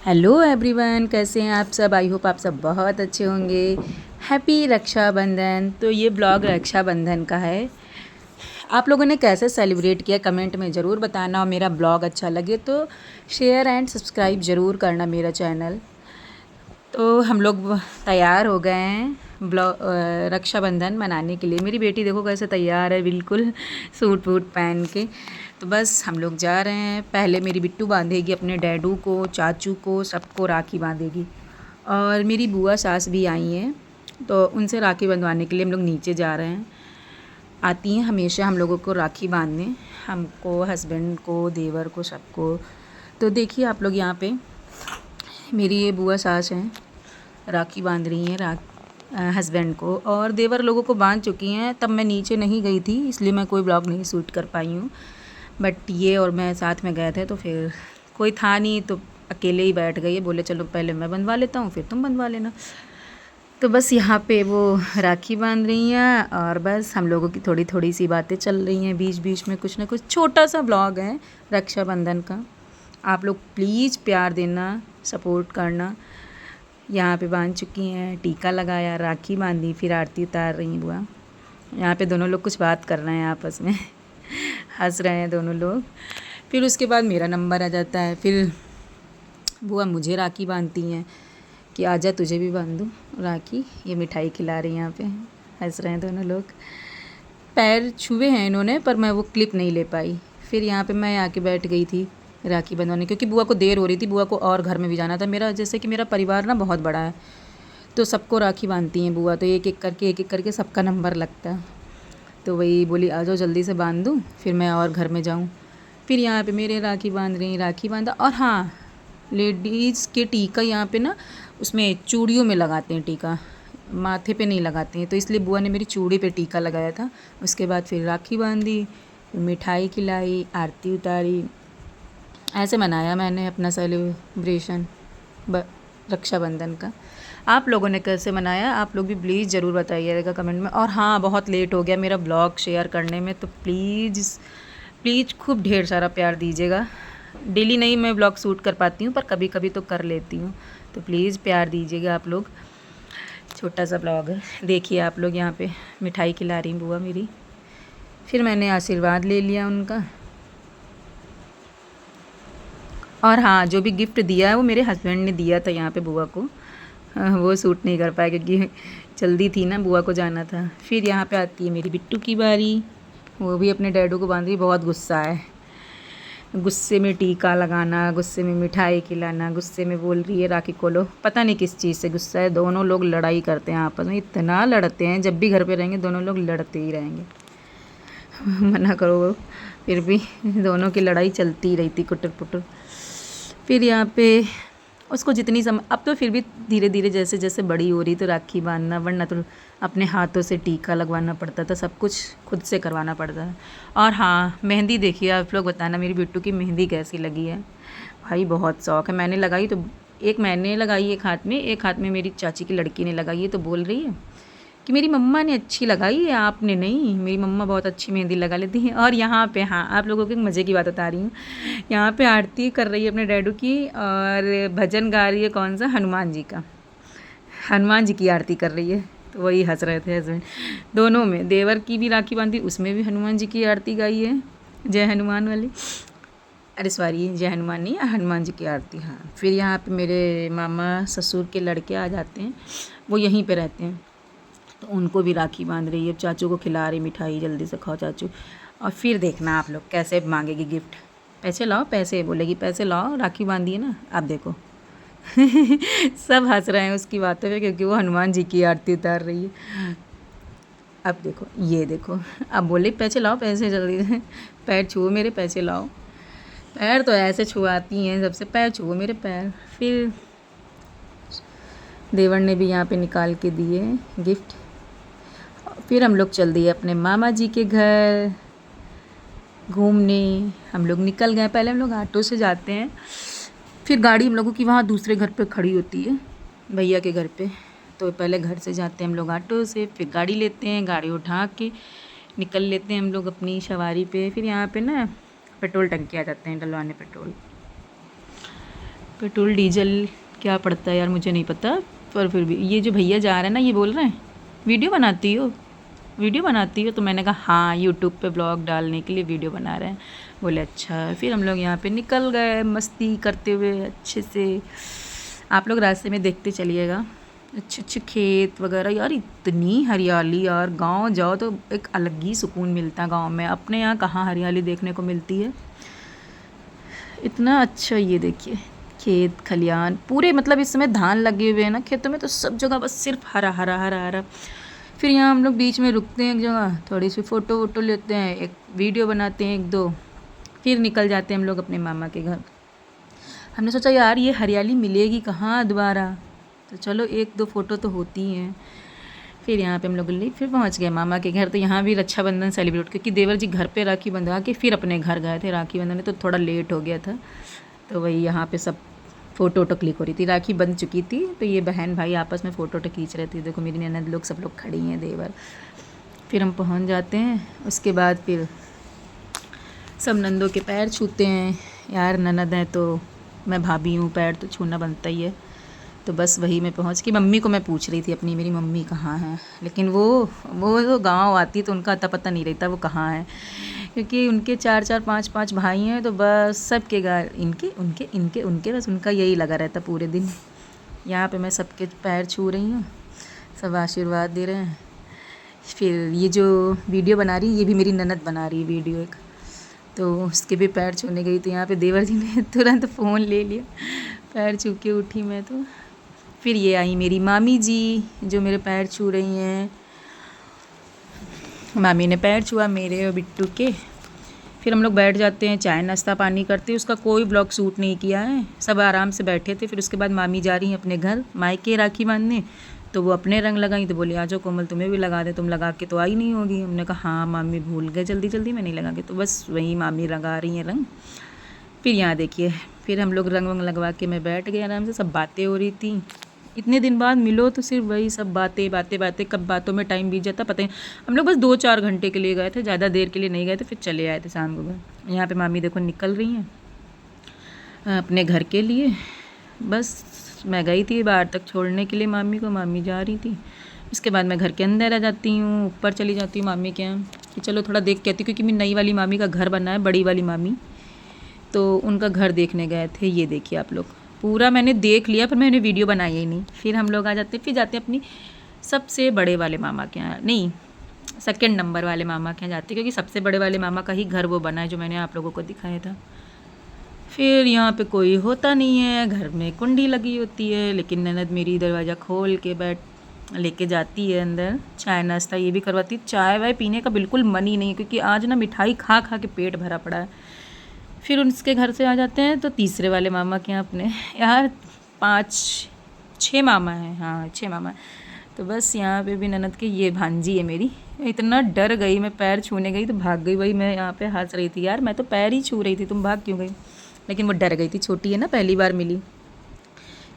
Hello everyone, कैसे हैं आप सब। आई होप आप सब बहुत अच्छे होंगे। हैप्पी रक्षाबंधन। तो ये ब्लॉग रक्षाबंधन का है। आप लोगों ने कैसे सेलिब्रेट किया कमेंट में ज़रूर बताना, और मेरा ब्लॉग अच्छा लगे तो शेयर एंड सब्सक्राइब ज़रूर करना मेरा चैनल। तो हम लोग तैयार हो गए हैं रक्षाबंधन मनाने के लिए। मेरी बेटी देखो कैसे तैयार है, बिल्कुल सूट वूट पहन के। तो बस हम लोग जा रहे हैं। पहले मेरी बिट्टू बांधेगी अपने डैडू को, चाचू को, सबको राखी बांधेगी। और मेरी बुआ सास भी आई हैं, तो उनसे राखी बंधवाने के लिए हम लोग नीचे जा रहे हैं। आती हैं हमेशा हम लोगों को राखी बांधने, हमको, हस्बैंड को, देवर को, सबको। तो देखिए आप लोग, यहाँ पे मेरी ये बुआ सास हैं, राखी बांध रही हैं हस्बैंड को, और देवर लोगों को बांध चुकी हैं। तब मैं नीचे नहीं गई थी, इसलिए मैं कोई ब्लॉग नहीं शूट कर पाई हूँ। बट ये और मैं साथ में गए थे, तो फिर कोई था नहीं, तो अकेले ही बैठ गई है। बोले चलो पहले मैं बंधवा लेता हूँ, फिर तुम बंधवा लेना। तो बस यहाँ पे वो राखी बांध रही हैं, और बस हम लोगों की थोड़ी थोड़ी सी बातें चल रही हैं बीच बीच में। कुछ ना कुछ छोटा सा ब्लॉग है रक्षाबंधन का। आप लोग प्लीज़ प्यार देना, सपोर्ट करना। यहाँ पे बांध चुकी हैं, टीका लगाया, राखी बांधी, फिर आरती उतार रही बुआ। यहाँ पे दोनों लोग कुछ बात कर रहे हैं आपस में हंस रहे हैं दोनों लोग। फिर उसके बाद मेरा नंबर आ जाता है, फिर बुआ मुझे राखी बांधती हैं कि आजा तुझे भी बांध दूँ राखी। ये मिठाई खिला रही हैं, यहाँ पे हंस रहे हैं दोनों लोग। पैर छुए हैं इन्होंने, पर मैं वो क्लिप नहीं ले पाई। फिर यहाँ पे मैं आके बैठ गई थी राखी बंधवाने, क्योंकि बुआ को देर हो रही थी। बुआ को और घर में भी जाना था। मेरा जैसे कि मेरा परिवार ना बहुत बड़ा है, तो सबको राखी बांधती हैं बुआ, तो एक एक करके सबका नंबर लगता है। तो वही बोली आ जाओ जल्दी से बांध दूँ, फिर मैं और घर में जाऊँ। फिर यहाँ पे मेरे राखी बांध रही, राखी बांधा। और हाँ, लेडीज़ के टीका यहाँ पे ना उसमें चूड़ियों में लगाते हैं टीका, माथे पे नहीं लगाते हैं। तो इसलिए बुआ ने मेरी चूड़ी पे टीका लगाया था। उसके बाद फिर राखी बांधी, मिठाई खिलाई, आरती उतारी। ऐसे मनाया मैंने अपना सेलिब्रेशन रक्षाबंधन का। आप लोगों ने कैसे मनाया, आप लोग भी प्लीज़ ज़रूर बताइएगा कमेंट में। और हाँ, बहुत लेट हो गया मेरा ब्लॉग शेयर करने में, तो प्लीज़ प्लीज़ खूब ढेर सारा प्यार दीजिएगा। डेली नहीं मैं ब्लॉग शूट कर पाती हूँ, पर कभी कभी तो कर लेती हूँ, तो प्लीज़ प्यार दीजिएगा आप लोग। छोटा सा ब्लॉग है। देखिए आप लोग, यहाँ पे मिठाई खिला रही बुआ मेरी। फिर मैंने आशीर्वाद ले लिया उनका। और हाँ, जो भी गिफ्ट दिया है वो मेरे हस्बैंड ने दिया था यहाँ पे बुआ को। वो सूट नहीं कर पाया क्योंकि जल्दी थी ना, बुआ को जाना था। फिर यहाँ पे आती है मेरी बिट्टू की बारी। वो भी अपने डैडू को बांध रही। बहुत गुस्सा है, गुस्से में टीका लगाना, गुस्से में मिठाई खिलाना, गुस्से में बोल रही है राखी खोलो। पता नहीं किस चीज़ से गुस्सा है। दोनों लोग लड़ाई करते हैं आपस में, इतना लड़ते हैं। जब भी घर पे रहेंगे दोनों लोग लड़ते ही रहेंगे मना करो, फिर भी दोनों की लड़ाई चलती ही रहती, कुटर पुटर। फिर यहाँ पे उसको जितनी अब तो फिर भी धीरे धीरे जैसे जैसे बड़ी हो रही, तो राखी बांधना, वरना तो अपने हाथों से टीका लगवाना पड़ता था, सब कुछ खुद से करवाना पड़ता था। और हाँ, मेहंदी देखिए आप लोग, बताना मेरी बिट्टू की मेहंदी कैसी लगी है। भाई बहुत शौक है। मैंने लगाई तो एक मैंने लगाई एक हाथ में मेरी चाची की लड़की ने लगाई है। तो बोल रही है कि मेरी मम्मा ने अच्छी लगाई है, आपने नहीं। मेरी मम्मा बहुत अच्छी मेहंदी लगा लेती हैं। और यहाँ पे हाँ, आप लोगों के मज़े की बात बता रही हूँ। यहाँ पे आरती कर रही है अपने डैडू की, और भजन गा रही है कौन सा, हनुमान जी का। हनुमान जी की आरती कर रही है। तो वही हंस रहे थे हस्बैंड। दोनों में, देवर की भी राखी बांधी, उसमें भी हनुमान जी की आरती गाई है, जय हनुमान वाली। अरे सॉरी, जय हनुमान नहीं, हनुमान जी की आरती। हाँ, फिर यहाँ पे मेरे मामा ससुर के लड़के आ जाते हैं, वो यहीं पे रहते हैं, तो उनको भी राखी बांध रही है। चाचू को खिला रही मिठाई, जल्दी से खाओ चाचू। और फिर देखना आप लोग कैसे मांगेगी गिफ्ट। पैसे लाओ, पैसे बोलेगी, पैसे लाओ, राखी बांधी है ना। आप देखो सब हंस रहे हैं उसकी बातों पे, क्योंकि वो हनुमान जी की आरती उतार रही है। अब देखो, ये देखो, अब बोले पैसे लाओ, पैसे जल्दी से, पैर छुओ मेरे, पैसे लाओ। पैर तो ऐसे छुआती हैं सबसे, पैर छुओ मेरे पैर। फिर देवर ने भी यहाँ पे निकाल के दिए गिफ्ट। फिर हम लोग चल दिए अपने मामा जी के घर घूमने। हम लोग निकल गए। पहले हम लोग ऑटो से जाते हैं, फिर गाड़ी हम लोगों की वहाँ दूसरे घर पे खड़ी होती है, भैया के घर पे। तो पहले घर से जाते हैं हम लोग ऑटो से, फिर गाड़ी लेते हैं, गाड़ी उठा के निकल लेते हैं हम लोग अपनी सवारी पे। फिर यहाँ पे ना पेट्रोल टंकी आ जाते हैं डलवाने पेट्रोल। पेट्रोल डीजल क्या पड़ता है यार, मुझे नहीं पता, पर फिर भी ये जो भैया जा रहे हैं ना, ये बोल रहे हैं वीडियो बनाती हो, वीडियो बनाती हो। तो मैंने कहा हाँ, यूट्यूब पे ब्लॉग डालने के लिए वीडियो बना रहे हैं। बोले अच्छा। फिर हम लोग यहाँ पे निकल गए मस्ती करते हुए अच्छे से। आप लोग रास्ते में देखते चलिएगा अच्छे अच्छे खेत वगैरह। यार इतनी हरियाली यार, गांव जाओ तो एक अलग ही सुकून मिलता है गांव में। अपने यहाँ कहाँ हरियाली देखने को मिलती है इतना अच्छा। ये देखिए खेत खलियान पूरे, मतलब इस समय धान लगे हुए हैं ना खेतों में, तो सब जगह बस सिर्फ हरा हरा हरा हरा। फिर यहाँ हम लोग बीच में रुकते हैं एक जगह, थोड़ी सी फ़ोटो वोटो लेते हैं, एक वीडियो बनाते हैं एक दो, फिर निकल जाते हैं हम लोग अपने मामा के घर। हमने सोचा यार ये हरियाली मिलेगी कहाँ दोबारा, तो चलो एक दो फ़ोटो तो होती हैं। फिर यहाँ पे हम लोग फिर पहुँच गए मामा के घर। तो यहाँ भी रक्षाबंधन सेलिब्रेट, क्योंकि देवर जी घर पे राखी बंधवा के फिर अपने घर गए थे राखी बंधने, तो थोड़ा लेट हो गया था। तो वही यहाँ पे सब फ़ोटो वोटो क्लिक हो रही थी, राखी बंध चुकी थी, तो ये बहन भाई आपस में फ़ोटो वोटो खींच रहे थे। देखो मेरी ननद लोग सब लोग खड़ी हैं, देवर। फिर हम पहुँच जाते हैं, उसके बाद फिर सब नंदों के पैर छूते हैं। यार ननद है तो मैं भाभी हूँ, पैर तो छूना बनता ही है। तो बस वही मैं पहुँच के मम्मी को मैं पूछ रही थी अपनी, मेरी मम्मी कहाँ है, लेकिन वो तो गांव आती तो उनका अता पता नहीं रहता वो कहाँ है, क्योंकि उनके 4 5 भाई हैं, तो बस सबके घर इनके उनके इनके उनके, बस उनका यही लगा रहता पूरे दिन। यहाँ पे मैं सबके पैर छू रही हूँ, सब आशीर्वाद दे रहे हैं। फिर ये जो वीडियो बना रही है, ये भी मेरी ननद बना रही है वीडियो एक, तो उसके भी पैर छूने गई। तो यहाँ पे देवर जी ने तुरंत फ़ोन ले लिया, पैर छू के उठी मैं तो। फिर ये आई मेरी मामी जी जो मेरे पैर छू रही हैं, मामी ने पैर छुआ मेरे और बिट्टू के। फिर हम लोग बैठ जाते हैं, चाय नाश्ता पानी करते हैं। उसका कोई ब्लॉग शूट नहीं किया है, सब आराम से बैठे थे। फिर उसके बाद मामी जा रही हैं अपने घर मायके राखी बांधने, तो वो अपने रंग लगाई, तो बोली आ जाओ कोमल तुम्हें भी लगा दे, तुम लगा के तो आई नहीं होगी। हमने कहा हाँ मामी भूल गए जल्दी जल्दी में नहीं लगा के, तो बस वही मामी लगा रही हैं रंग। फिर यहाँ देखिए, फिर हम लोग रंग वंग लगवा के मैं बैठ गई आराम से, सब बातें हो रही थी। इतने दिन बाद मिलो तो सिर्फ वही सब बातें बातें बातें, कब बातों में टाइम बीत जाता पता ही। हम लोग बस 2-4 घंटे के लिए गए थे, ज़्यादा देर के लिए नहीं गए थे, फिर चले आए थे शाम को घर। यहाँ पे मामी देखो निकल रही हैं अपने घर के लिए। बस मैं गई थी बाहर तक छोड़ने के लिए मामी को, मामी जा रही थी। उसके बाद मैं घर के अंदर आ जाती हूँ, ऊपर चली जाती हूँ मामी के यहाँ कि चलो थोड़ा देख के आती हूँ, क्योंकि मेरी नई वाली मामी का घर बना है, बड़ी वाली मामी, तो उनका घर देखने गए थे। ये देखिए आप लोग, पूरा मैंने देख लिया पर मैंने वीडियो बनाई ही नहीं। फिर हम लोग आ जाते, फिर जाते अपनी सबसे बड़े वाले मामा के यहाँ, नहीं सेकंड नंबर वाले मामा के यहाँ जाते, क्योंकि सबसे बड़े वाले मामा का ही घर वो बना है जो मैंने आप लोगों को दिखाया था। फिर यहाँ पे कोई होता नहीं है, घर में कुंडी लगी होती है, लेकिन ननद मेरी दरवाज़ा खोल के लेके जाती है अंदर। चाय नाश्ता ये भी करवाती। चाय वाय पीने का बिल्कुल मन ही नहीं है, क्योंकि आज ना मिठाई खा खा के पेट भरा पड़ा है। फिर उसके घर से आ जाते हैं तो तीसरे वाले मामा के यहाँ अपने, यार 5-6 मामा हैं, हाँ 6 मामा हैं। तो बस यहाँ पे भी ननद के, ये भांजी है मेरी। इतना डर गई मैं, पैर छूने गई तो भाग गई। वही मैं यहाँ पे हंस रही थी, यार मैं तो पैर ही छू रही थी, तुम भाग क्यों गई। लेकिन वो डर गई थी, छोटी है ना, पहली बार मिली।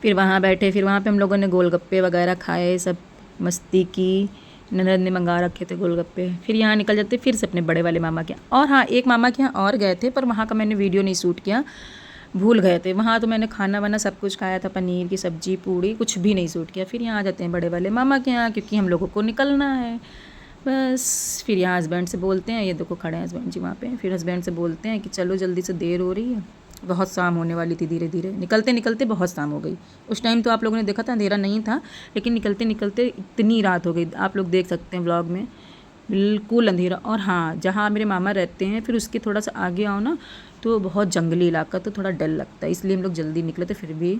फिर वहाँ बैठे, फिर वहाँ पे हम लोगों ने गोलगप्पे वगैरह खाए, सब मस्ती की। ननद ने मंगा रखे थे गोलगप्पे। फिर यहाँ निकल जाते फिर से अपने बड़े वाले मामा के यहाँ। और हाँ, एक मामा के यहाँ और गए थे, पर वहाँ का मैंने वीडियो नहीं शूट किया, भूल गए थे। वहाँ तो मैंने खाना वाना सब कुछ खाया था, पनीर की सब्ज़ी पूड़ी, कुछ भी नहीं शूट किया। फिर यहाँ आ जाते हैं बड़े वाले मामा के यहाँ, क्योंकि हम लोगों को निकलना है बस। फिर यहाँ हस्बैंड से बोलते हैं, ये देखो खड़े हैं हस्बैंड जी वहाँ पे। फिर हस्बैंड से बोलते हैं कि चलो जल्दी से, देर हो रही है, बहुत शाम होने वाली थी। धीरे धीरे निकलते निकलते बहुत शाम हो गई। उस टाइम तो आप लोगों ने देखा था अंधेरा नहीं था, लेकिन निकलते निकलते इतनी रात हो गई। आप लोग देख सकते हैं व्लॉग में, बिल्कुल अंधेरा। और हाँ, जहाँ मेरे मामा रहते हैं फिर उसके थोड़ा सा आगे आओ ना, तो बहुत जंगली इलाका, तो थोड़ा डर लगता है, इसलिए हम लोग जल्दी निकले थे।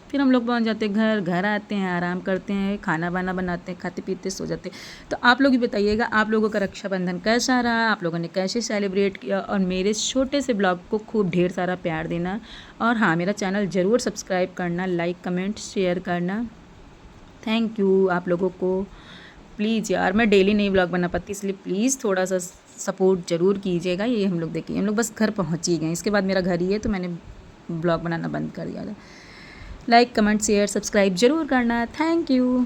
फिर हम लोग पहुंच जाते हैं घर आते हैं, आराम करते हैं, खाना वाना बनाते हैं, खाते पीते सो जाते हैं। तो आप लोग भी बताइएगा आप लोगों का रक्षाबंधन कैसा रहा, आप लोगों ने कैसे सेलिब्रेट किया, और मेरे छोटे से ब्लॉग को खूब ढेर सारा प्यार देना। और हाँ, मेरा चैनल ज़रूर सब्सक्राइब करना, लाइक कमेंट शेयर करना। थैंक यू आप लोगों को। प्लीज़ यार, मैं डेली नहीं व्लॉग बना पाती, इसलिए प्लीज़ थोड़ा सा सपोर्ट ज़रूर कीजिएगा। ये हम लोग देखिए, हम लोग बस घर पहुँच ही गए, इसके बाद मेरा घर ही है, तो मैंने ब्लॉग बनाना बंद कर दिया था। लाइक कमेंट शेयर सब्सक्राइब ज़रूर करना। Thank you.